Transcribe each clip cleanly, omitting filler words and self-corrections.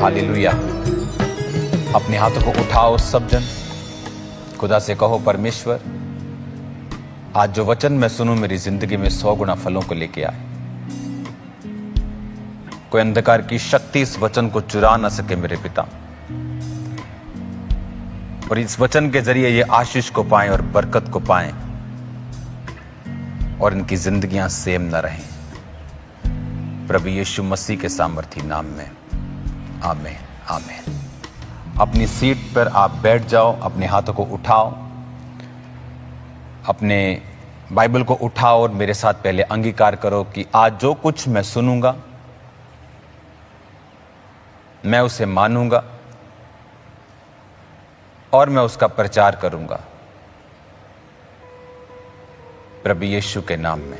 Hallelujah. अपने हाथों को उठाओ सब जन, खुदा से कहो परमेश्वर आज जो वचन मैं सुनूं मेरी जिंदगी में 100 गुना फलों को लेके आए। कोई अंधकार की शक्ति इस वचन को चुरा ना सके मेरे पिता, और इस वचन के जरिए ये आशीष को पाएं और बरकत को पाएं और इनकी जिंदगियां सेम न रहें। प्रभु यीशु मसीह के सामर्थी नाम में आमीन आमीन। अपनी सीट पर आप बैठ जाओ, अपने हाथों को उठाओ, अपने बाइबल को उठाओ और मेरे साथ पहले अंगीकार करो कि आज जो कुछ मैं सुनूंगा मैं उसे मानूंगा और मैं उसका प्रचार करूंगा प्रभु यीशु के नाम में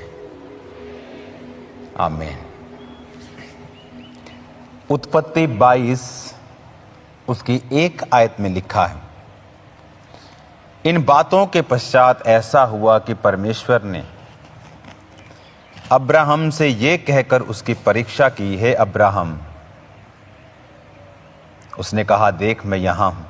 आमीन। उत्पत्ति 22 उसकी 1 आयत में लिखा है, इन बातों के पश्चात ऐसा हुआ कि परमेश्वर ने अब्राहम से यह कहकर उसकी परीक्षा की, हे अब्राहम। उसने कहा, देख मैं यहां हूं।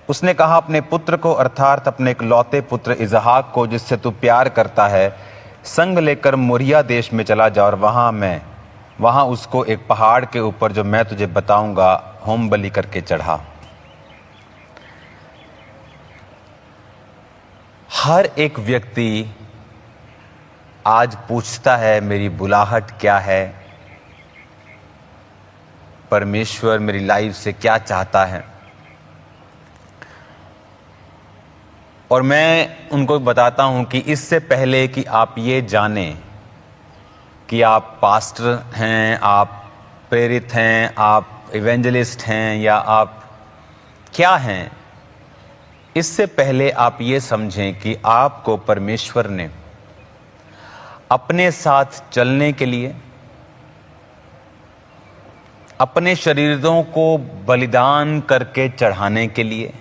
उसने कहा, अपने पुत्र को अर्थात अपने इकलौते पुत्र इसहाक को जिससे तू प्यार करता है संग लेकर मोरिया देश में चला जा और वहां उसको एक पहाड़ के ऊपर जो मैं तुझे बताऊंगा होम बलि करके चढ़ा। हर एक व्यक्ति आज पूछता है मेरी बुलाहट क्या है, परमेश्वर मेरी लाइफ से क्या चाहता है। और मैं उनको बताता हूं कि इससे पहले कि आप ये जानें कि आप पास्टर हैं, आप प्रेरित हैं, आप इवेंजलिस्ट हैं या आप क्या हैं, इससे पहले आप ये समझें कि आपको परमेश्वर ने अपने साथ चलने के लिए अपने शरीरों को बलिदान करके चढ़ाने के लिए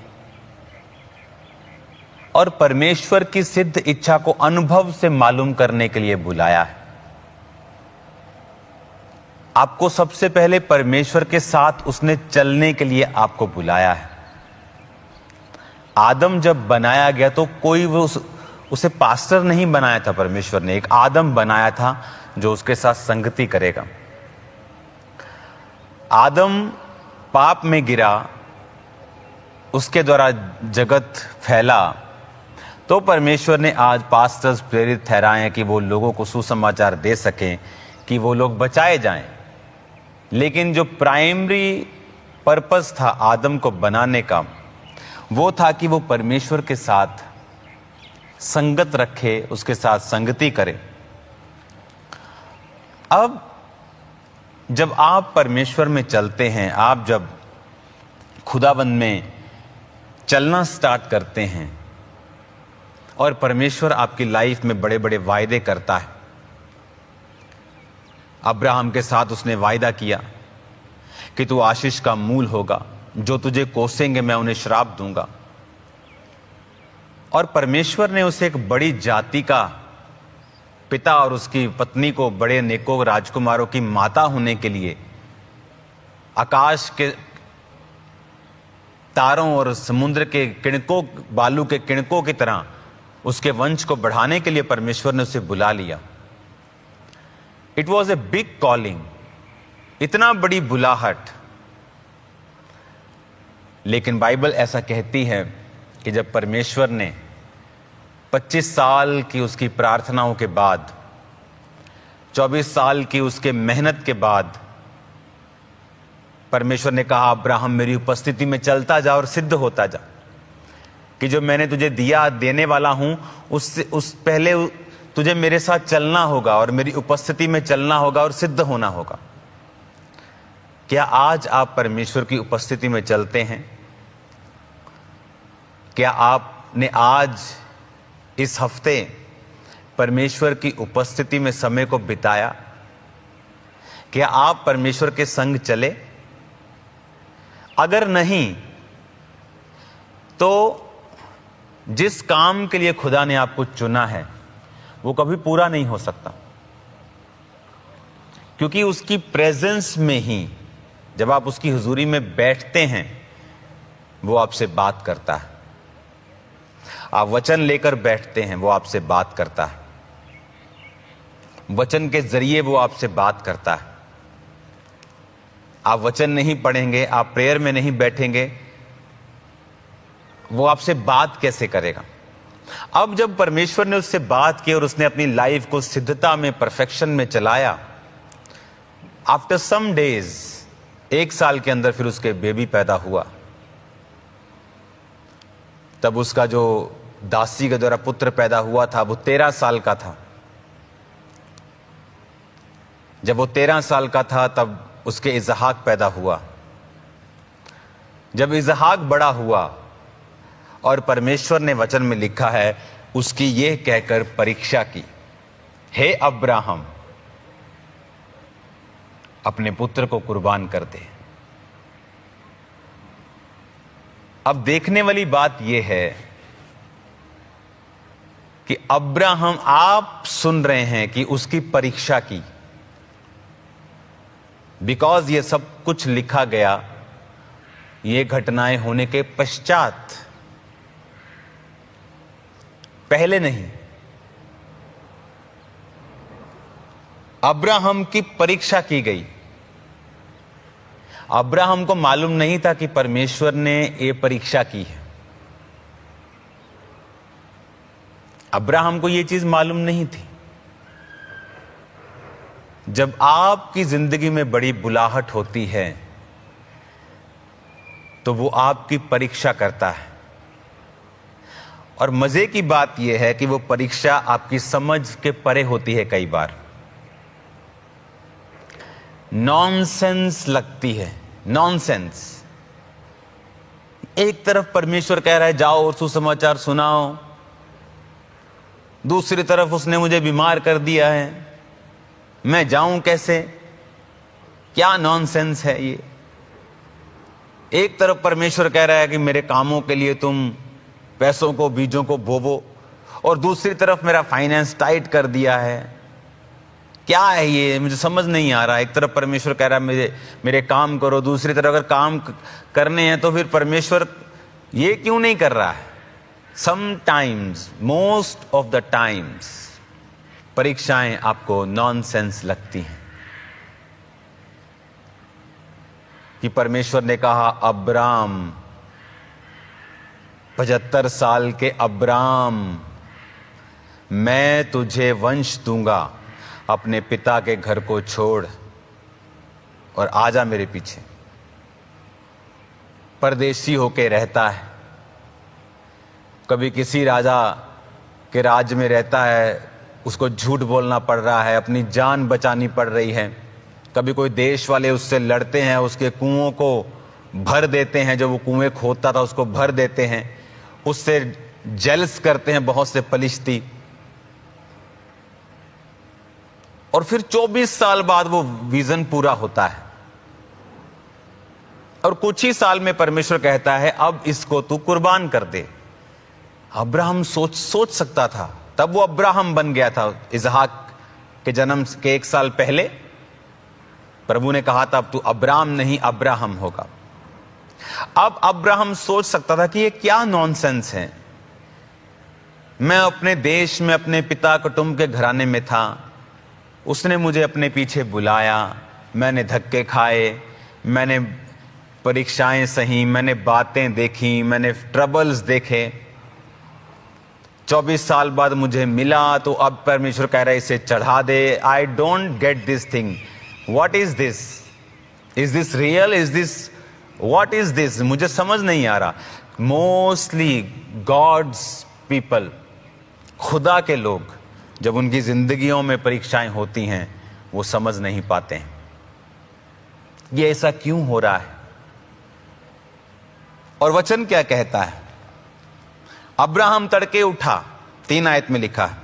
और परमेश्वर की सिद्ध इच्छा को अनुभव से मालूम करने के लिए बुलाया है। आपको सबसे पहले परमेश्वर के साथ उसने चलने के लिए आपको बुलाया है। आदम जब बनाया गया तो कोई उसे पास्टर नहीं बनाया था, परमेश्वर ने एक आदम बनाया था जो उसके साथ संगति करेगा। आदम पाप में गिरा, उसके द्वारा जगत फैला, तो परमेश्वर ने आज पास्टर्स प्रेरित ठहराए हैं कि वो लोगों को सुसमाचार दे सकें कि वो लोग बचाए जाएं। लेकिन जो प्राइमरी पर्पस था आदम को बनाने का वो था कि वो परमेश्वर के साथ संगत रखे, उसके साथ संगति करे। अब जब आप परमेश्वर में चलते हैं, आप जब खुदाबंद में चलना स्टार्ट करते हैं और परमेश्वर आपकी लाइफ में बड़े बड़े वायदे करता है। अब्राहम के साथ उसने वायदा किया कि तू आशीष का मूल होगा, जो तुझे कोसेंगे मैं उन्हें श्राप दूंगा। और परमेश्वर ने उसे एक बड़ी जाति का पिता और उसकी पत्नी को बड़े नेकों राजकुमारों की माता होने के लिए आकाश के तारों और समुद्र के किणकों, बालू के किणकों की तरह उसके वंश को बढ़ाने के लिए परमेश्वर ने उसे बुला लिया। It was a big calling, इतना बड़ी बुलाहट। लेकिन बाइबल ऐसा कहती है कि जब परमेश्वर ने 25 साल की उसकी प्रार्थनाओं के बाद, 24 साल की उसके मेहनत के बाद परमेश्वर ने कहा, अब्राहम मेरी उपस्थिति में चलता जा और सिद्ध होता जा कि जो मैंने तुझे दिया देने वाला हूं उस पहले तुझे मेरे साथ चलना होगा और मेरी उपस्थिति में चलना होगा और सिद्ध होना होगा। क्या आज आप परमेश्वर की उपस्थिति में चलते हैं? क्या आपने आज इस हफ्ते परमेश्वर की उपस्थिति में समय को बिताया? क्या आप परमेश्वर के संग चले? अगर नहीं तो जिस काम के लिए खुदा ने आपको चुना है वो कभी पूरा नहीं हो सकता। क्योंकि उसकी प्रेजेंस में ही, जब आप उसकी हुजूरी में बैठते हैं, वो आपसे बात करता है। आप वचन लेकर बैठते हैं, वो आपसे बात करता है। वचन के जरिए वो आपसे बात करता है। आप वचन नहीं पढ़ेंगे, आप प्रेयर में नहीं बैठेंगे, वो आपसे बात कैसे करेगा? अब जब परमेश्वर ने उससे बात की और उसने अपनी लाइफ को सिद्धता में, परफेक्शन में चलाया, आफ्टर सम डेज, 1 साल के अंदर फिर उसके बेबी पैदा हुआ। तब उसका जो दासी के द्वारा पुत्र पैदा हुआ था वो 13 साल का था। जब वो 13 साल का था तब उसके इसहाक पैदा हुआ। जब इसहाक बड़ा हुआ और परमेश्वर ने वचन में लिखा है, उसकी यह कहकर परीक्षा की, हे अब्राहम, अपने पुत्र को कुर्बान कर दे। अब देखने वाली बात यह है कि अब्राहम, आप सुन रहे हैं कि उसकी परीक्षा की, बिकॉज ये सब कुछ लिखा गया ये घटनाएं होने के पश्चात, पहले नहीं। अब्राहम की परीक्षा की गई। अब्राहम को मालूम नहीं था कि परमेश्वर ने ये परीक्षा की है। अब्राहम को यह चीज मालूम नहीं थी। जब आपकी जिंदगी में बड़ी बुलाहट होती है तो वो आपकी परीक्षा करता है। और मजे की बात यह है कि वो परीक्षा आपकी समझ के परे होती है। कई बार नॉनसेंस लगती है, नॉनसेंस। एक तरफ परमेश्वर कह रहा है जाओ और सुसमाचार सुनाओ, दूसरी तरफ उसने मुझे बीमार कर दिया है, मैं जाऊं कैसे? क्या नॉनसेंस है ये। एक तरफ परमेश्वर कह रहा है कि मेरे कामों के लिए तुम पैसों को, बीजों को बोवो, और दूसरी तरफ मेरा फाइनेंस टाइट कर दिया है। क्या है ये, मुझे समझ नहीं आ रहा। एक तरफ परमेश्वर कह रहा है मेरे काम करो, दूसरी तरफ अगर काम करने हैं तो फिर परमेश्वर ये क्यों नहीं कर रहा है? Sometimes, most of the times, परीक्षाएं आपको नॉनसेंस लगती हैं। कि परमेश्वर ने कहा, अब्राम, 75 साल के अब्राम, मैं तुझे वंश दूंगा, अपने पिता के घर को छोड़ और आजा मेरे पीछे। परदेशी होके रहता है, कभी किसी राजा के राज्य में रहता है, उसको झूठ बोलना पड़ रहा है, अपनी जान बचानी पड़ रही है। कभी कोई देश वाले उससे लड़ते हैं, उसके कुओं को भर देते हैं, जो वो कुएं खोदता था उसको भर देते हैं, उससे जेलस करते हैं बहुत से फलिश्ती। और फिर 24 साल बाद वो विजन पूरा होता है और कुछ ही साल में परमेश्वर कहता है अब इसको तू कुर्बान कर दे। अब्राहम सोच सकता था, तब वो अब्राहम बन गया था। इसहाक के जन्म के 1 साल पहले प्रभु ने कहा था अब तू अब्राम नहीं अब्राहम होगा। अब अब्राहम सोच सकता था कि ये क्या नॉनसेंस है। मैं अपने देश में अपने पिता कुटुंब के घराने में था, उसने मुझे अपने पीछे बुलाया, मैंने धक्के खाए, मैंने परीक्षाएं सही, मैंने बातें देखी, मैंने ट्रबल्स देखे। 24 साल बाद मुझे मिला तो अब परमेश्वर कह रहा है इसे चढ़ा दे। I don't get this thing, what is this, is this real, is this, what is this, मुझे समझ नहीं आ रहा। मोस्टली गॉड्स पीपल, खुदा के लोग, जब उनकी जिंदगियों में परीक्षाएं होती हैं वो समझ नहीं पाते हैं ये ऐसा क्यों हो रहा है। और वचन क्या कहता है? अब्राहम तड़के उठा, 3 आयत में लिखा है,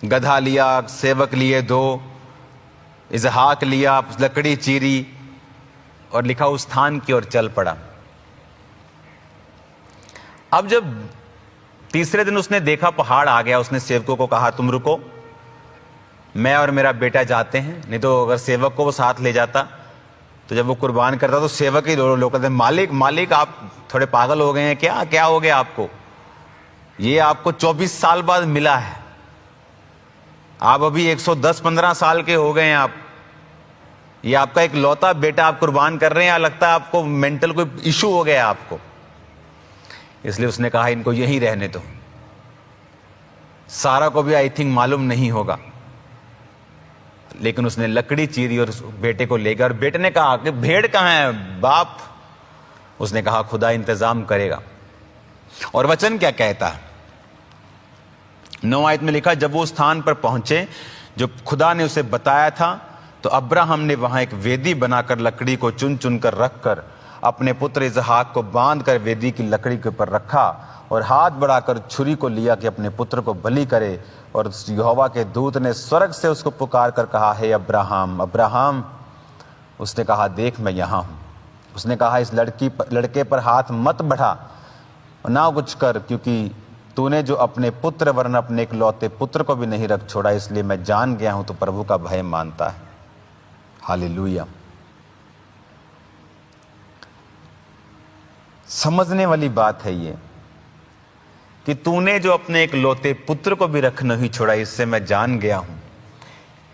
गधा लिया, सेवक लिए 2, इसहाक लिया, लकड़ी चीरी और लिखा उस स्थान की ओर चल पड़ा। अब जब तीसरे दिन उसने देखा पहाड़ आ गया, उसने सेवकों को कहा तुम रुको, मैं और मेरा बेटा जाते हैं, नहीं तो अगर सेवक को वो साथ ले जाता तो जब वो कुर्बान करता तो सेवक ही लोग कहते मालिक मालिक आप थोड़े पागल हो गए हैं क्या, क्या हो गया आपको, ये आपको 24 साल बाद मिला है, आप अभी 110-15 साल के हो गए हैं, आप ये आपका एक लौता बेटा आप कुर्बान कर रहे हैं, लगता है आपको मेंटल कोई इशू हो गया आपको। इसलिए उसने कहा इनको यहीं रहने दो। सारा को भी आई थिंक मालूम नहीं होगा, लेकिन उसने लकड़ी चीरी और उस बेटे को ले गया। और बेटे ने कहा कि भेड़ कहां है बाप? उसने कहा खुदा इंतजाम करेगा। और वचन क्या कहता है? 9 आयत में लिखा, जब वो स्थान पर पहुंचे जो खुदा ने उसे बताया था, तो अब्राहम ने वहां एक वेदी बनाकर लकड़ी को चुन चुन कर रखकर अपने पुत्र इसहाक को बांध कर वेदी की लकड़ी के ऊपर रखा और हाथ बढ़ाकर छुरी को लिया कि अपने पुत्र को बलि करे। और यहोवा के दूत ने स्वर्ग से उसको पुकार कर कहा, हे अब्राहम अब्राहम। उसने कहा, देख मैं यहाँ हूँ। उसने कहा, इस लड़के पर हाथ मत बढ़ा और ना कुछ कर, क्योंकि तूने जो अपने पुत्र वरन अपने इकलौते पुत्र को भी नहीं रख छोड़ा, इसलिए मैं जान गया हूं तो प्रभु का भय मानता है। हालेलुया। समझने वाली बात है ये कि तूने जो अपने इकलौते पुत्र को भी रख नहीं छोड़ा, इससे मैं जान गया हूं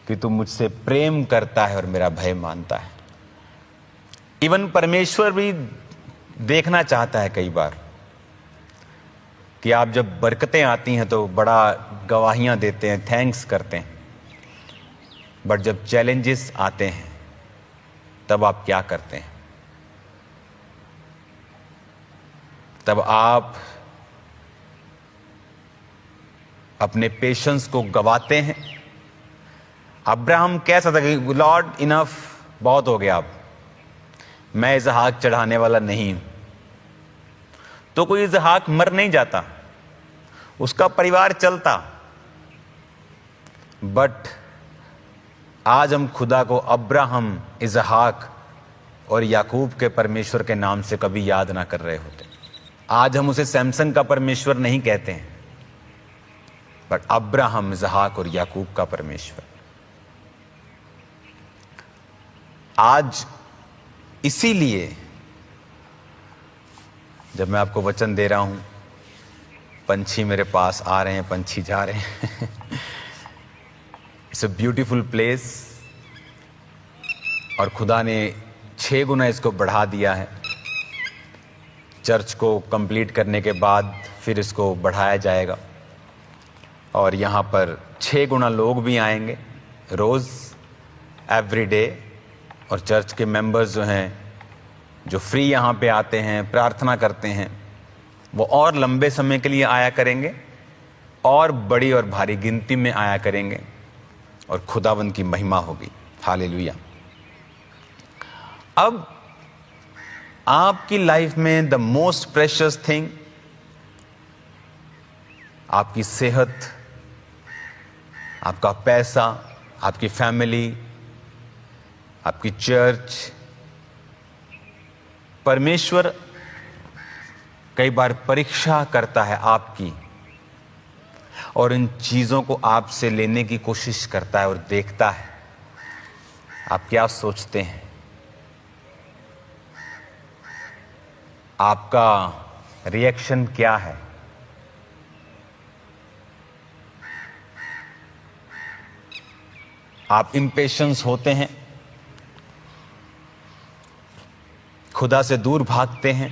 कि तू मुझसे प्रेम करता है और मेरा भय मानता है। इवन परमेश्वर भी देखना चाहता है कई बार कि आप जब बरकतें आती हैं तो बड़ा गवाहियां देते हैं, थैंक्स करते हैं, बट जब चैलेंजेस आते हैं तब आप क्या करते हैं? तब आप अपने पेशेंस को गवाते हैं। अब्राहम कैसा था कि लॉर्ड इनफ, बहुत हो गया, अब मैं इसहाक चढ़ाने वाला नहीं हूं। तो कोई इसहाक मर नहीं जाता, उसका परिवार चलता। बट आज हम खुदा को अब्राहम, इसहाक और याकूब के परमेश्वर के नाम से कभी याद ना कर रहे होते। आज हम उसे सैमसन का परमेश्वर नहीं कहते हैं, बट अब्राहम, इसहाक और याकूब का परमेश्वर। आज इसीलिए जब मैं आपको वचन दे रहा हूं, पंछी मेरे पास आ रहे हैं, पंछी जा रहे हैं। इट्स अ ब्यूटीफुल प्लेस, और खुदा ने 6 गुना इसको बढ़ा दिया है। चर्च को कंप्लीट करने के बाद फिर इसको बढ़ाया जाएगा, और यहाँ पर 6 गुना लोग भी आएंगे रोज़, एवरी डे। और चर्च के मेंबर्स जो हैं, जो फ्री यहाँ पे आते हैं, प्रार्थना करते हैं, वो और लंबे समय के लिए आया करेंगे, और बड़ी और भारी गिनती में आया करेंगे, और खुदावंद की महिमा होगी। हालेलुया। अब आपकी लाइफ में द मोस्ट प्रेशियस थिंग आपकी सेहत, आपका पैसा, आपकी फैमिली, आपकी चर्च। परमेश्वर कई बार परीक्षा करता है आपकी, और इन चीजों को आपसे लेने की कोशिश करता है और देखता है आप क्या सोचते हैं, आपका रिएक्शन क्या है। आप इम्पेशंस होते हैं, खुदा से दूर भागते हैं,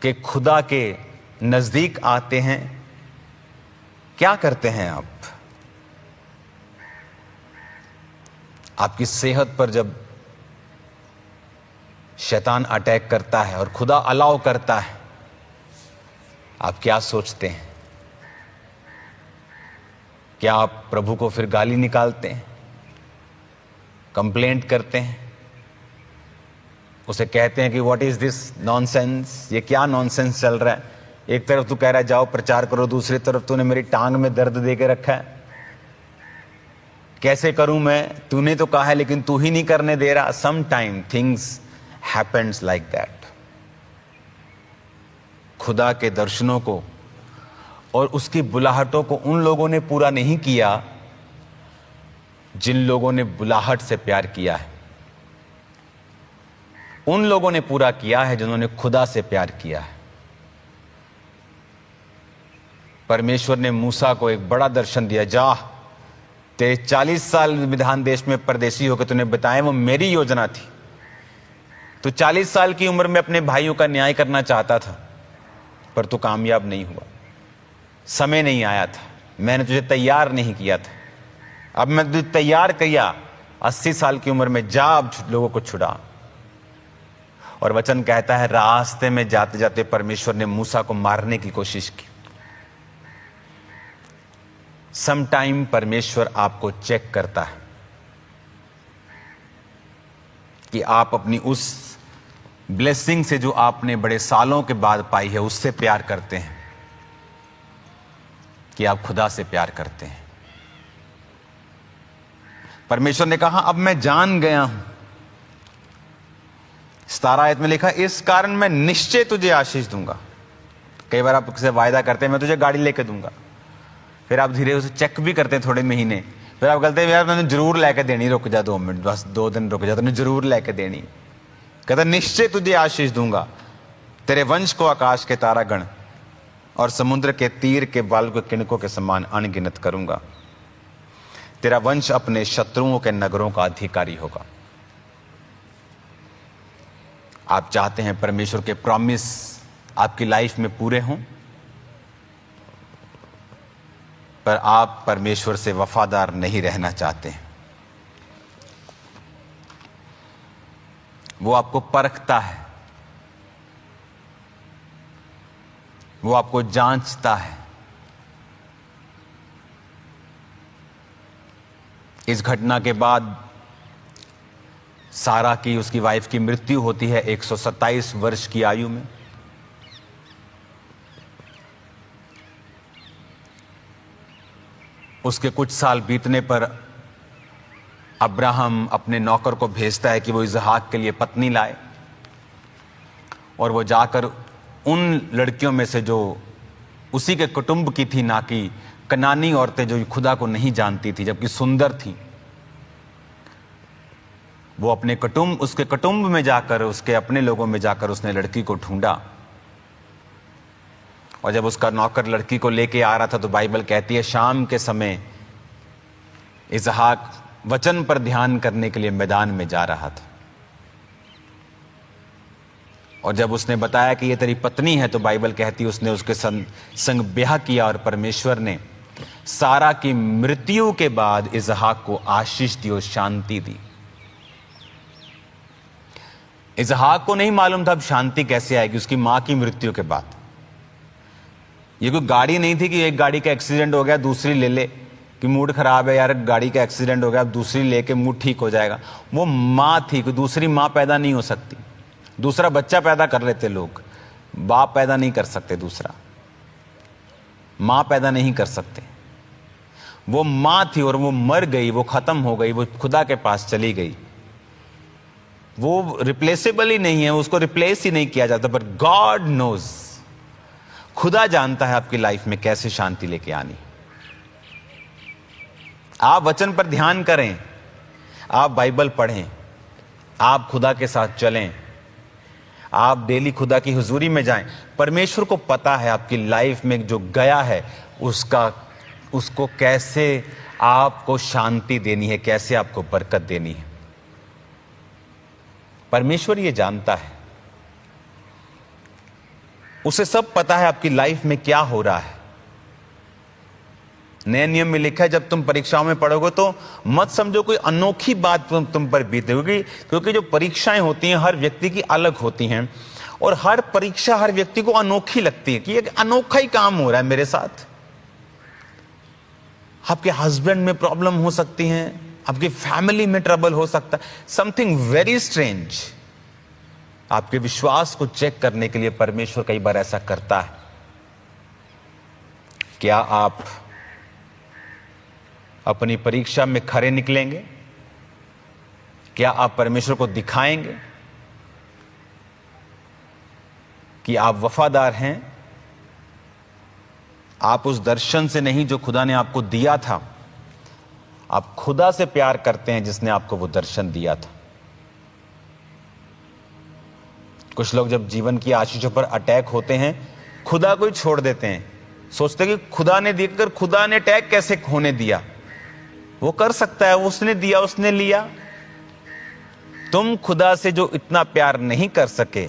कि खुदा के नजदीक आते हैं। क्या करते हैं आप? आपकी सेहत पर जब शैतान अटैक करता है और खुदा अलाउ करता है, आप क्या सोचते हैं? क्या आप प्रभु को फिर गाली निकालते हैं, कंप्लेंट करते हैं, उसे कहते हैं कि व्हाट इज दिस नॉनसेंस, ये क्या नॉनसेंस चल रहा है? एक तरफ तू कह रहा है जाओ प्रचार करो, दूसरी तरफ तूने मेरी टांग में दर्द दे के रखा है, कैसे करूं मैं? तूने तो कहा है लेकिन तू ही नहीं करने दे रहा। Some time things happens like that. खुदा के दर्शनों को और उसकी बुलाहटों को उन लोगों ने पूरा नहीं किया जिन लोगों ने बुलाहट से प्यार किया है, उन लोगों ने पूरा किया है जिन्होंने खुदा से प्यार किया है। परमेश्वर ने मूसा को एक बड़ा दर्शन दिया, जा तेरे 40 साल विधान देश में परदेशी होकर तूने बताया, वो मेरी योजना थी। तू 40 साल की उम्र में अपने भाइयों का न्याय करना चाहता था, पर तू कामयाब नहीं हुआ। समय नहीं आया था, मैंने तुझे तैयार नहीं किया था। अब मैं तुझे तैयार किया, 80 साल की उम्र में जा अब लोगों को छुड़ा। और वचन कहता है, रास्ते में जाते जाते परमेश्वर ने मूसा को मारने की कोशिश की। समटाइम परमेश्वर आपको चेक करता है कि आप अपनी उस ब्लेसिंग से जो आपने बड़े सालों के बाद पाई है, उससे प्यार करते हैं कि आप खुदा से प्यार करते हैं। परमेश्वर ने कहा, अब मैं जान गया हूं। 17 आयत में लिखा, इस कारण मैं निश्चय तुझे आशीष दूंगा। कई बार आप किसी वायदा करते हैं, मैं तुझे गाड़ी लेके दूंगा, फिर आप धीरे उसे चेक भी करते हैं थोड़े महीने, फिर आप कहते हैं यार मैंने जरूर लेके देनी, रुक जा 2 मिनट, बस 2 दिन रुक जा, तूने जरूर लेके देनी। कहता निश्चय तुझे आशीष दूंगा, तेरे वंश को आकाश के तारागण और समुद्र के तीर के बाल के किणकों के समान अनगिनत करूंगा। तेरा वंश अपने शत्रुओं के नगरों का अधिकारी होगा। आप चाहते हैं परमेश्वर के प्रॉमिस आपकी लाइफ में पूरे हों, पर आप परमेश्वर से वफादार नहीं रहना चाहते हैं। वो आपको परखता है, वो आपको जांचता है। इस घटना के बाद सारा की, उसकी वाइफ की मृत्यु होती है 127 वर्ष की आयु में। उसके कुछ साल बीतने पर अब्राहम अपने नौकर को भेजता है कि वो इसहाक के लिए पत्नी लाए, और वो जाकर उन लड़कियों में से जो उसी के कुटुंब की थी, ना कि कनानी औरतें जो खुदा को नहीं जानती थी जबकि सुंदर थी, वो अपने कुटुंब, उसके कुटुंब में जाकर, उसके अपने लोगों में जाकर उसने लड़की को ढूंढा। और जब उसका नौकर लड़की को लेके आ रहा था तो बाइबल कहती है शाम के समय इसहाक वचन पर ध्यान करने के लिए मैदान में जा रहा था। और जब उसने बताया कि ये तेरी पत्नी है, तो बाइबल कहती है उसने उसके संग ब्याह किया, और परमेश्वर ने सारा की मृत्यु के बाद इसहाक को आशीष दी और शांति दी। इसहाक को नहीं मालूम था अब शांति कैसे आएगी उसकी मां की मृत्यु के बाद। ये कोई गाड़ी नहीं थी कि एक गाड़ी का एक्सीडेंट हो गया दूसरी ले ले, कि मूड खराब है यार, गाड़ी का एक्सीडेंट हो गया, अब दूसरी लेके मूड ठीक हो जाएगा। वो माँ थी, कोई दूसरी माँ पैदा नहीं हो सकती। दूसरा बच्चा पैदा कर लेते लोग, बाप पैदा नहीं कर सकते, दूसरा माँ पैदा नहीं कर सकते। वो माँ थी और वो मर गई, वो खत्म हो गई, वो खुदा के पास चली गई। वो रिप्लेसेबल ही नहीं है, उसको रिप्लेस ही नहीं किया जाता। पर गॉड नोज, खुदा जानता है आपकी लाइफ में कैसे शांति लेके आनी। आप वचन पर ध्यान करें, आप बाइबल पढ़ें, आप खुदा के साथ चलें, आप डेली खुदा की हुजूरी में जाएं। परमेश्वर को पता है आपकी लाइफ में जो गया है उसको कैसे आपको शांति देनी है, कैसे आपको बरकत देनी है। परमेश्वर ये जानता है, उसे सब पता है आपकी लाइफ में क्या हो रहा है। नए नियम में लिखा है जब तुम परीक्षाओं में पढ़ोगे तो मत समझो कोई अनोखी बात तुम पर बीते होगी, क्योंकि जो परीक्षाएं होती हैं हर व्यक्ति की अलग होती हैं, और हर परीक्षा हर व्यक्ति को अनोखी लगती है कि एक अनोखा ही काम हो रहा है मेरे साथ। आपके हस्बैंड में प्रॉब्लम हो सकती है, आपकी फैमिली में ट्रबल हो सकता है, समथिंग वेरी स्ट्रेंज। आपके विश्वास को चेक करने के लिए परमेश्वर कई बार ऐसा करता है। क्या आप अपनी परीक्षा में खरे निकलेंगे? क्या आप परमेश्वर को दिखाएंगे कि आप वफादार हैं? आप उस दर्शन से नहीं जो खुदा ने आपको दिया था, आप खुदा से प्यार करते हैं जिसने आपको वो दर्शन दिया था। कुछ लोग जब जीवन की आशीषों पर अटैक होते हैं, खुदा को ही छोड़ देते हैं, सोचते कि खुदा ने दिया, खुदा ने अटैक कैसे होने दिया? वो कर सकता है, उसने दिया, उसने लिया। तुम खुदा से जो इतना प्यार नहीं कर सके,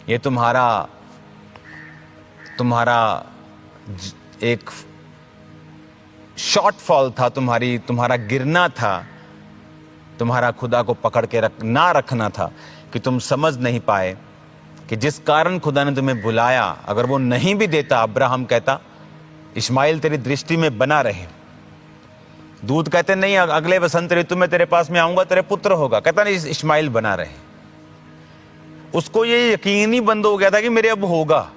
ये तुम्हारा एक शॉर्टफॉल था, तुम्हारा गिरना था, तुम्हारा खुदा को पकड़ के ना रखना था, कि तुम समझ नहीं पाए कि जिस कारण खुदा ने तुम्हें बुलाया, अगर वो नहीं भी देता, अब्राहम कहता इस्माइल तेरी दृष्टि में बना रहे। दूत कहते नहीं, अगले वसंत ऋतु में तेरे पास में आऊंगा, तेरे पुत्र होगा। कहता नहीं, इस्माइल बना रहे। उसको ये यकीन ही बंद हो गया था कि मेरे अब होगा,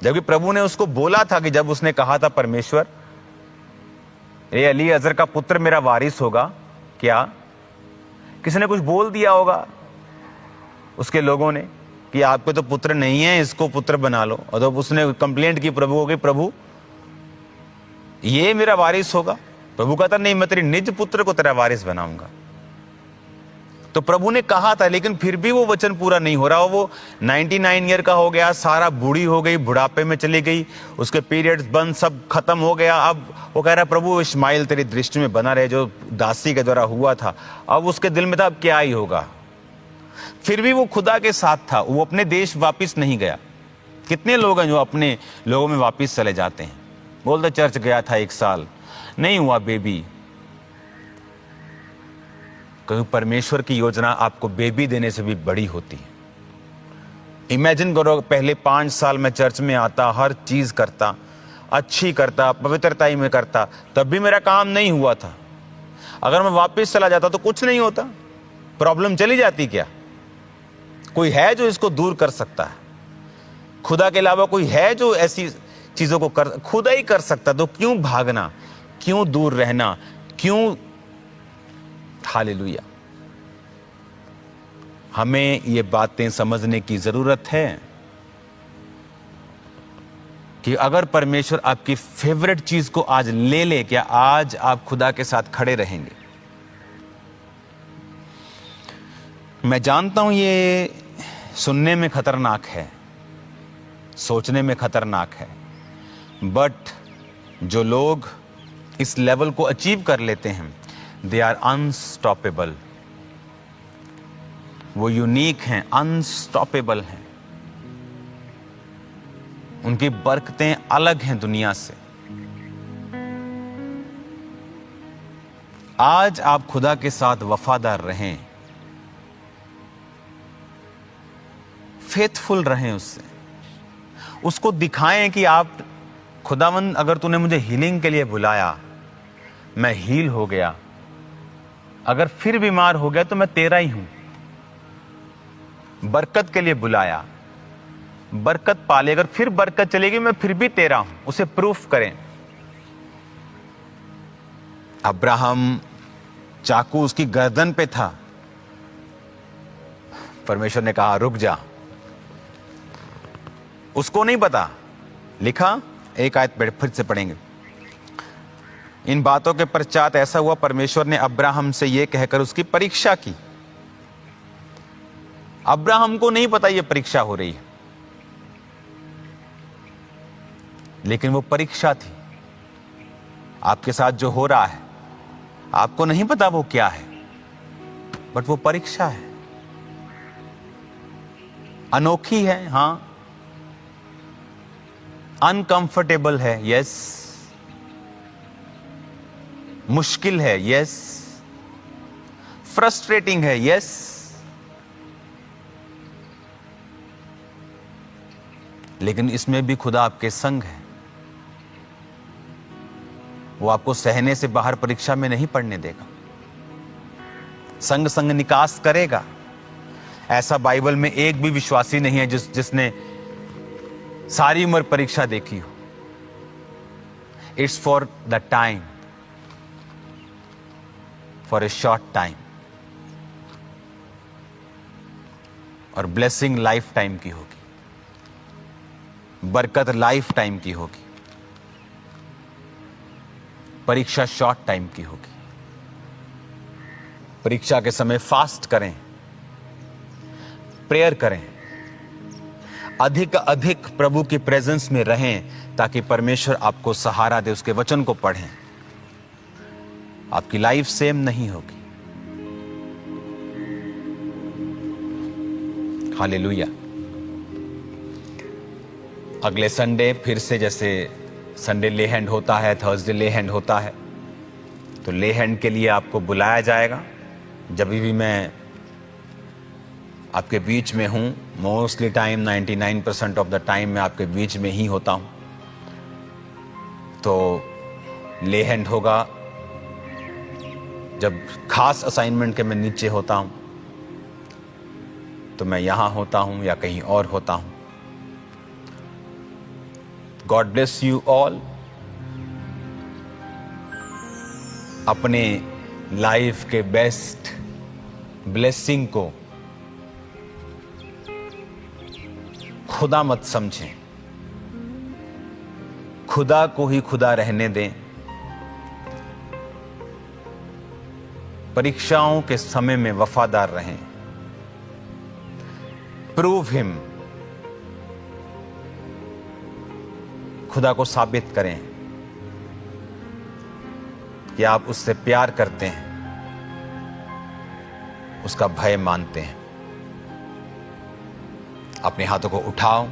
जबकि प्रभु ने उसको बोला था कि जब उसने कहा था, परमेश्वर ये अली अजर का पुत्र मेरा वारिस होगा, क्या किसी ने कुछ बोल दिया होगा उसके लोगों ने कि आपके तो पुत्र नहीं है, इसको पुत्र बना लो। और जब उसने कंप्लेंट की प्रभु को कि प्रभु ये मेरा वारिस होगा, प्रभु कहता नहीं, मैं तेरे निज पुत्र को तेरा वारिस बनाऊंगा। तो प्रभु ने कहा था, लेकिन फिर भी वो वचन पूरा नहीं हो रहा। वो 99 ईयर का हो गया, सारा बूढ़ी हो गई, बुढ़ापे में चली गई, उसके पीरियड्स बंद, सब खत्म हो गया। अब वो कह रहा, प्रभु इस्माइल तेरी दृष्टि में बना रहे, जो दासी के द्वारा हुआ था। अब उसके दिल में था, अब क्या ही होगा। फिर भी वो खुदा के साथ था, वो अपने देश वापिस नहीं गया। कितने लोग हैं जो अपने लोगों में वापिस चले जाते हैं, बोलते चर्च गया था 1 साल, नहीं हुआ बेबी। क्योंकि परमेश्वर की योजना आपको बेबी देने से भी बड़ी होती है। इमेजिन करो, पहले 5 साल में चर्च में आता, हर चीज करता, अच्छी करता, पवित्रता में करता, तब भी मेरा काम नहीं हुआ था। अगर मैं वापस चला जाता तो कुछ नहीं होता, प्रॉब्लम चली जाती। क्या कोई है जो इसको दूर कर सकता है? खुदा के अलावा कोई है जो ऐसी चीजों को खुदा ही कर सकता। तो क्यों भागना, क्यों दूर रहना, क्यों? हालेलुया। हमें ये बातें समझने की जरूरत है कि अगर परमेश्वर आपकी फेवरेट चीज को आज ले ले, क्या आज आप खुदा के साथ खड़े रहेंगे? मैं जानता हूं ये सुनने में खतरनाक है, सोचने में खतरनाक है, बट जो लोग इस लेवल को अचीव कर लेते हैं, दे आर अनस्टॉपेबल। वो यूनिक हैं, अनस्टॉपेबल हैं, उनकी बरकतें अलग हैं दुनिया से। आज आप खुदा के साथ वफादार रहें, फेथफुल रहें उससे, उसको दिखाएं कि आप खुदावंद, अगर तूने मुझे हीलिंग के लिए बुलाया, मैं हील हो गया, अगर फिर बीमार हो गया तो मैं तेरा ही हूं। बरकत के लिए बुलाया, बरकत पाले, अगर फिर बरकत चलेगी मैं फिर भी तेरा हूं, उसे प्रूफ करें। अब्राहम, चाकू उसकी गर्दन पे था, परमेश्वर ने कहा रुक जा। उसको नहीं पता, लिखा, एक आयत फिर से पढ़ेंगे। इन बातों के पश्चात ऐसा हुआ, परमेश्वर ने अब्राहम से यह कहकर उसकी परीक्षा की। अब्राहम को नहीं पता यह परीक्षा हो रही है, लेकिन वो परीक्षा थी। आपके साथ जो हो रहा है, आपको नहीं पता वो क्या है, बट वो परीक्षा है। अनोखी है, हां, अनकंफर्टेबल है, यस, मुश्किल है, यस, फ्रस्ट्रेटिंग है, यस, लेकिन इसमें भी खुदा आपके संग है। वो आपको सहने से बाहर परीक्षा में नहीं पड़ने देगा, संग संग निकास करेगा। ऐसा बाइबल में एक भी विश्वासी नहीं है जिसने सारी उम्र परीक्षा देखी हो। It's for the time, for a short time, और ब्लेसिंग लाइफ टाइम की होगी, बरकत लाइफ टाइम की होगी। परीक्षा शॉर्ट टाइम की होगी। परीक्षा के समय फास्ट करें, प्रेयर करें, अधिक अधिक प्रभु की प्रेजेंस में रहें ताकि परमेश्वर आपको सहारा दे। उसके वचन को पढ़ें, आपकी लाइफ सेम नहीं होगी। हालेलुया। अगले संडे फिर से, जैसे संडे ले हैंड होता है, थर्सडे ले हैंड होता है, तो ले हैंड के लिए आपको बुलाया जाएगा। जब भी मैं आपके बीच में हूं, mostly time 99% of the time मैं आपके बीच में ही होता हूं। तो ले हैंड होगा जब खास असाइनमेंट के मैं नीचे होता हूं, तो मैं यहां होता हूं या कहीं और होता हूं। God bless you all. अपने लाइफ के बेस्ट ब्लेसिंग को खुदा मत समझें, खुदा को ही खुदा रहने दें। परीक्षाओं के समय में वफादार रहें। प्रूव हिम, खुदा को साबित करें कि आप उससे प्यार करते हैं, उसका भय मानते हैं। अपने हाथों को उठाओ,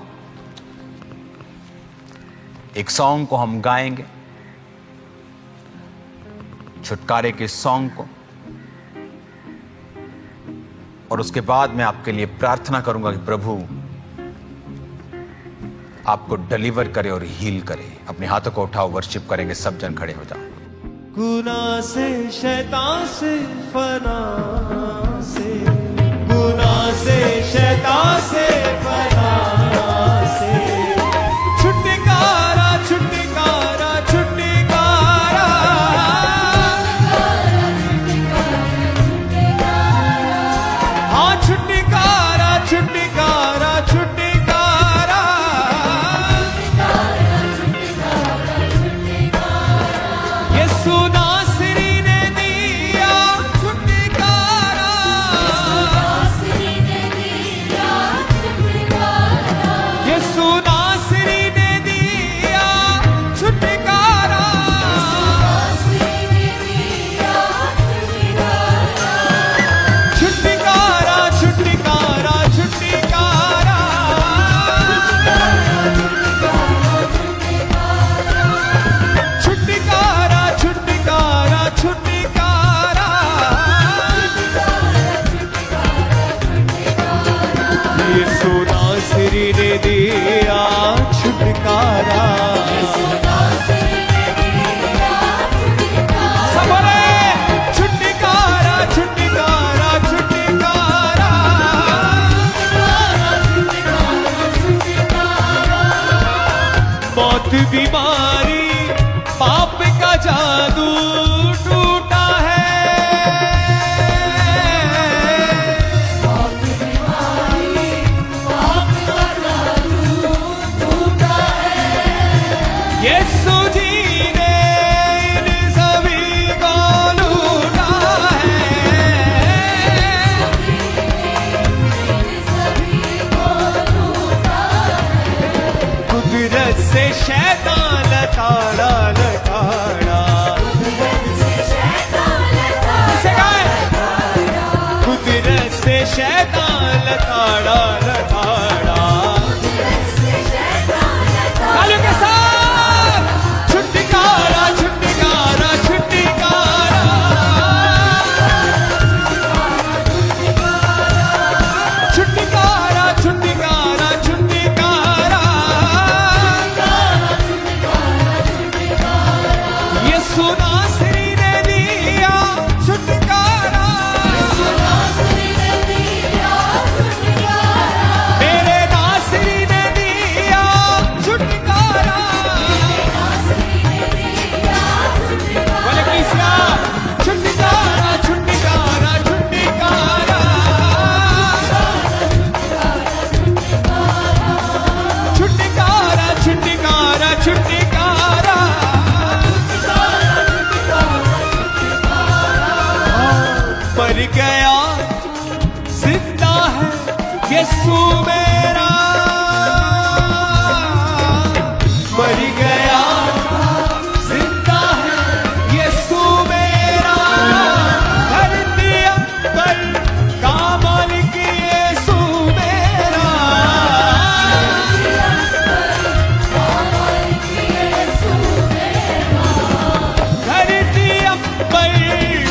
एक सॉन्ग को हम गाएंगे, छुटकारे के सॉन्ग को, और उसके बाद मैं आपके लिए प्रार्थना करूंगा कि प्रभु आपको डिलीवर करे और हील करे। अपने हाथों को उठाओ, वर्शिप करेंगे, सब जन खड़े हो जाओ। गुनाह से, शैतान से, फना से, गुनाह से, शैतान से, फना से, छुटकारा, छुटकारा, छुटकारा, हाँ छुटकारा, छुटकारा, छुटकारा, यीशु नासरी ने दिया छुटकारा। मर गया जिंदा है यीशु मेरा, मर गया जिंदा है यीशु मेरा, धरती पर का मालिक यीशु मेरा, धरती पर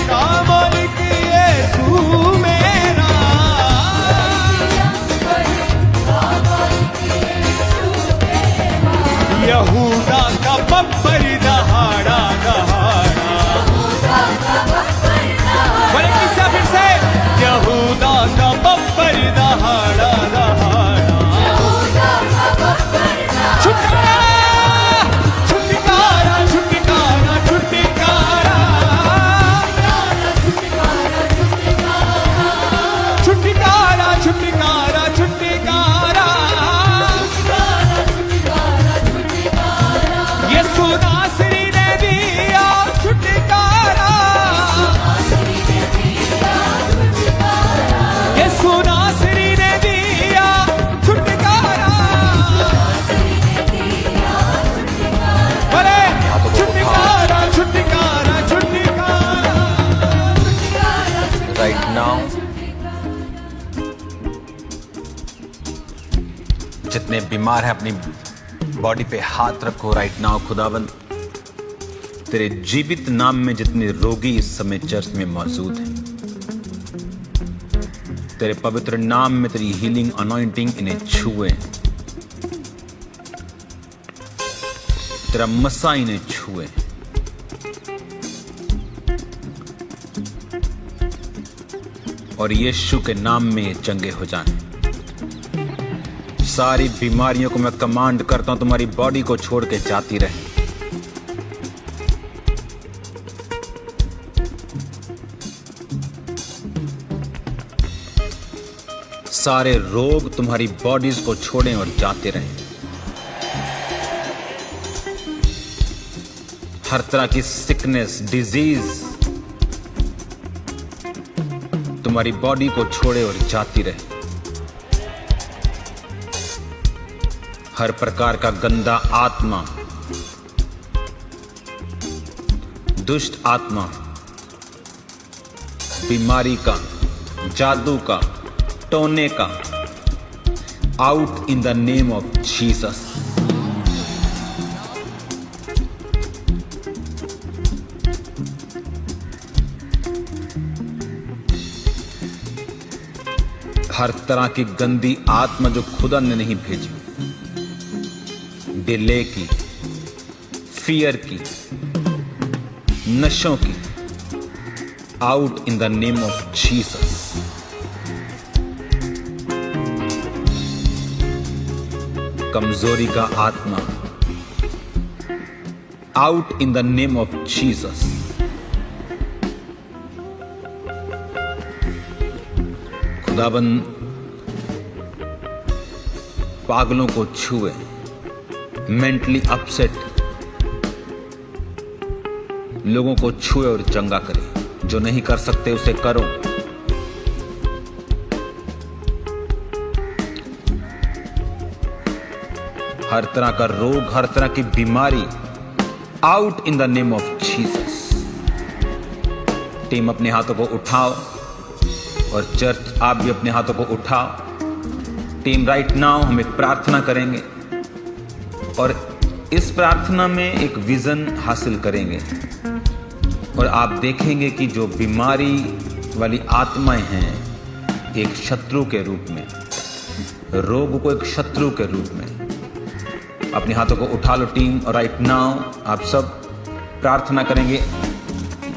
का मालिक यीशु मेरा, यहूदा का बब्बर दहाड़ा दहाड़ा, बोले किस्सा फिर से, यहूदा का बब्बर दहाड़ा दहाड़ा, छुटकारा छुटकारा छुटकारा छुटकारा, छुटकारा छुटकारा छुटकारा, यीशु नासरी ने दिया छुटकारा, यीशु नासरी ने दिया छुटकारा, बोले छुटकारा छुटकारा छुटकारा। राइट नाउ जितने बीमार हैं अपनी बॉडी पे हाथ रखो राइट नाउ। खुदाबंद तेरे जीवित नाम में जितने रोगी इस समय चर्च में मौजूद हैं, तेरे पवित्र नाम में तेरी हीलिंग अनॉइंटिंग इन्हें छुए, तेरा मसा इन्हें छुए, और यीशु के नाम में ये चंगे हो जाएं। सारी बीमारियों को मैं कमांड करता हूं तुम्हारी बॉडी को छोड़ के जाती रहे। सारे रोग तुम्हारी बॉडीज को छोड़ें और जाते रहें। हर तरह की सिकनेस डिजीज तुम्हारी बॉडी को छोड़े और जाती रहे। हर प्रकार का गंदा आत्मा, दुष्ट आत्मा, बीमारी का, जादू का, टोने का, out in the name of Jesus. हर तरह की गंदी आत्मा जो खुदा ने नहीं भेजी, डिले की, फियर की, नशों की, out in the name of Jesus. कमजोरी का आत्मा, out in the name of Jesus. खुदाबंद पागलों को छुए, मेंटली अपसेट लोगों को छुए और चंगा करे। जो नहीं कर सकते उसे करो। हर तरह का रोग, हर तरह की बीमारी, out in the name of Jesus. Team अपने हाथों को उठाओ और चर्च आप भी अपने हाथों को उठाओ। टीम राइट नाउ हम एक प्रार्थना करेंगे और इस प्रार्थना में एक विजन हासिल करेंगे और आप देखेंगे कि जो बीमारी वाली आत्माएं हैं एक शत्रु के रूप में, रोग को एक शत्रु के रूप में, अपने हाथों को उठा लो टीम। और राइट नाउ आप सब प्रार्थना करेंगे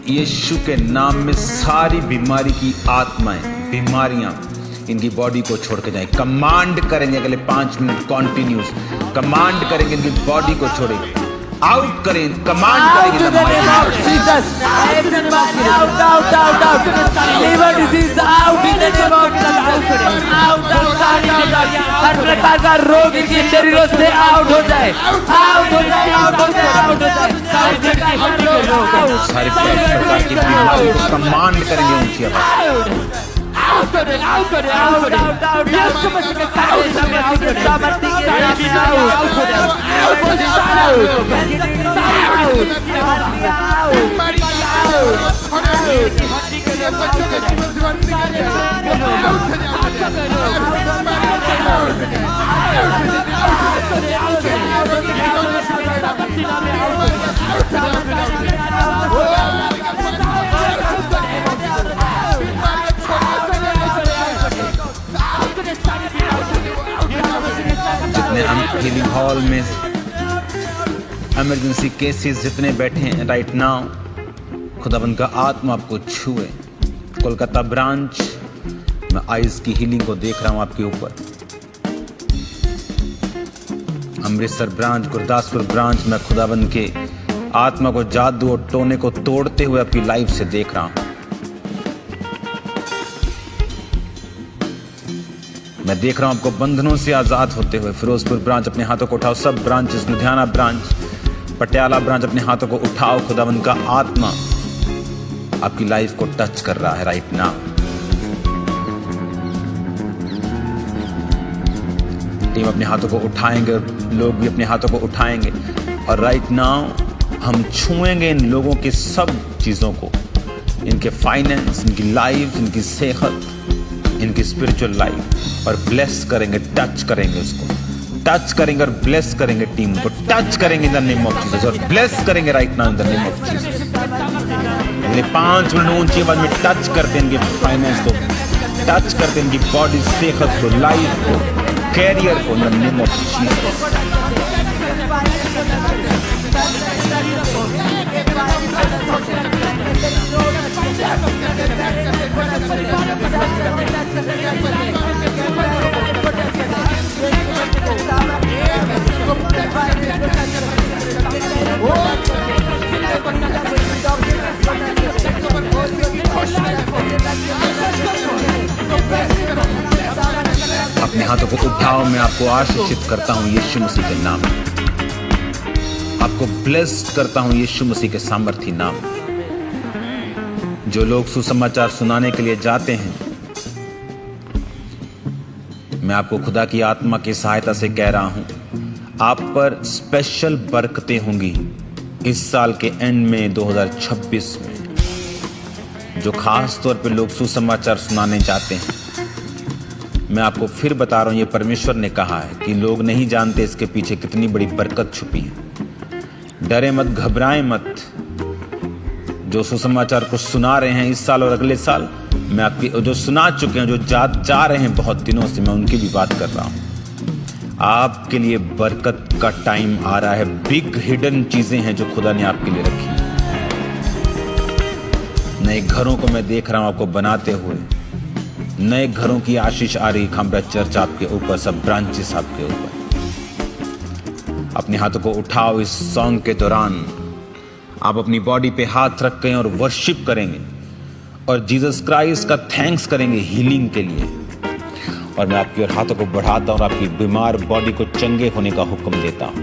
यीशु के नाम में सारी बीमारी की आत्माएं, बीमारियां इनकी बॉडी को छोड़ के जाएं। कमांड करेंगे अगले 5 मिनट कॉन्टिन्यूस, कमांड करेंगे इनकी बॉडी को छोड़े। आउट करें, कमांड Out करें in the name of Jesus. Everybody out, out, out, out. Liver disease out in the name of Jesus. Out, out, out, out. हर प्रकार का रोग इनके शरीरों से आउट हो जाए, आउट हो जाए, आउट हो जाए, आउट हो जाए। सारे प्रकार के रोग सारे प्रकार की बीमारी को कमांड करेंगे ऊंची आवाज। आउट करें, आउट करें, आउट, आउट, आउट। यीशु मसीह के सामर्थ्य के नाम में आउट हो जाए, आउट हो जितने हीलिंग हॉल में इमरजेंसी केसेस जितने बैठे हैं राइट नाउ, खुदावंद का आत्मा आपको छुए। कोलकाता ब्रांच मैं आइज की हीलिंग को देख रहा हूं आपके ऊपर। अमृतसर ब्रांच, गुरदासपुर ब्रांच में खुदावंद के आत्मा को, जादू और टोने को तोड़ते हुए आपकी लाइफ से देख रहा हूं। मैं देख रहा हूं आपको बंधनों से आजाद होते हुए। फिरोजपुर ब्रांच अपने हाथों को उठाओ, सब branches, Ludhiana branch, Patiala branch अपने हाथों को उठाओ। खुदावंद का आत्मा आपकी लाइफ को टच कर रहा है राइट नाउ। टीम अपने हाथों को उठाएंगे और लोग भी अपने हाथों को उठाएंगे और राइट नाउ हम छुएंगे इन लोगों की सब चीजों को, इनके फाइनेंस, इनकी लाइफ, इनकी सेहत, इनकी स्पिरिचुअल लाइफ, और ब्लेस करेंगे, टच करेंगे उसको, टच करेंगे और ब्लेस करेंगे टीम को, टच करेंगे इन द नेम ऑफ जीसस और ब्लेस करेंगे right now in the name of Jesus. अगले 5 मिनट ऊंची आवाज में टच करते हैं इनके फाइनेंस को, टच करते हैं इनकी बॉडी, सेहत को, लाइफ को, कैरियर को इन द नेम ऑफ जीसस। अपने हाथों को उठाओ, मैं आपको आशीषित करता हूं यीशु मसीह के नाम में, आपको ब्लेस करता हूं यीशु मसीह के सामर्थी नाम। जो लोग सुसमाचार सुनाने के लिए जाते हैं, मैं आपको खुदा की आत्मा की सहायता से कह रहा हूं, आप पर स्पेशल बरकतें होंगी इस साल के एंड में 2026 में। जो खास तौर पे लोग सुसमाचार सुनाने जाते हैं, मैं आपको फिर बता रहा हूं, ये परमेश्वर ने कहा है कि लोग नहीं जानते इसके पीछे कितनी बड़ी बरकत छुपी है। डरे मत, घबराएं मत। जो सुसमाचार को सुना रहे हैं इस साल और अगले साल, मैं आपकी जो सुना चुके हैं, जो जा रहे हैं बहुत दिनों से, मैं उनकी भी बात कर रहा हूं। आपके लिए बरकत का टाइम आ रहा है। बिग हिडन चीजें हैं जो खुदा ने आपके लिए रखी। नए घरों को मैं देख रहा हूं आपको बनाते हुए, नए घरों की आशीष आ रही। खामरा चर्च आपके ऊपर, सब ब्रांचेस आपके ऊपर। अपने हाथों को उठाओ। इस सॉन्ग के दौरान आप अपनी बॉडी पे हाथ रख के और वर्शिप करेंगे और जीसस क्राइस्ट का थैंक्स करेंगे हीलिंग के लिए। और मैं आपकी ओर हाथों को बढ़ाता हूं और आपकी बीमार बॉडी को चंगे होने का हुक्म देता हूं।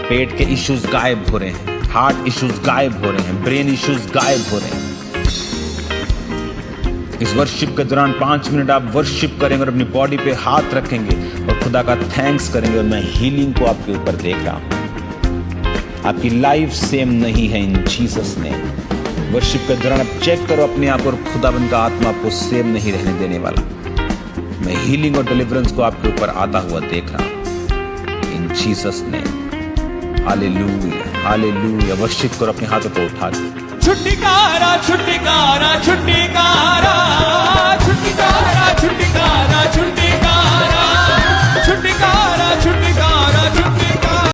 पेट के इश्यूज गायब हो रहे हैं, हार्ट इश्यूज गायब हो रहे हैं, ब्रेन इश्यूज गायब हो रहे हैं। इस वर्शिप के दौरान 5 मिनट आप वर्शिप करेंगे और अपनी बॉडी पे हाथ रखेंगे और खुदा का थैंक्स करेंगे। और मैं हीलिंग को आपके ऊपर देख रहा हूं। आपकी लाइफ सेम नहीं है इन जीसस ने। वर्शिप के दौरान आप चेक करो अपने आप और खुदाबंद का आत्मा आपको सेम नहीं रहने देने वाला। मैं हीलिंग और डिलीवरेंस को आपके ऊपर आता हुआ देख रहा हूं इन जीसस ने। Hallelujah, hallelujah. वर्शिप करो अपने हाथों को उठा के। छुटकारा छुटकारा छुटकारा छुटकारा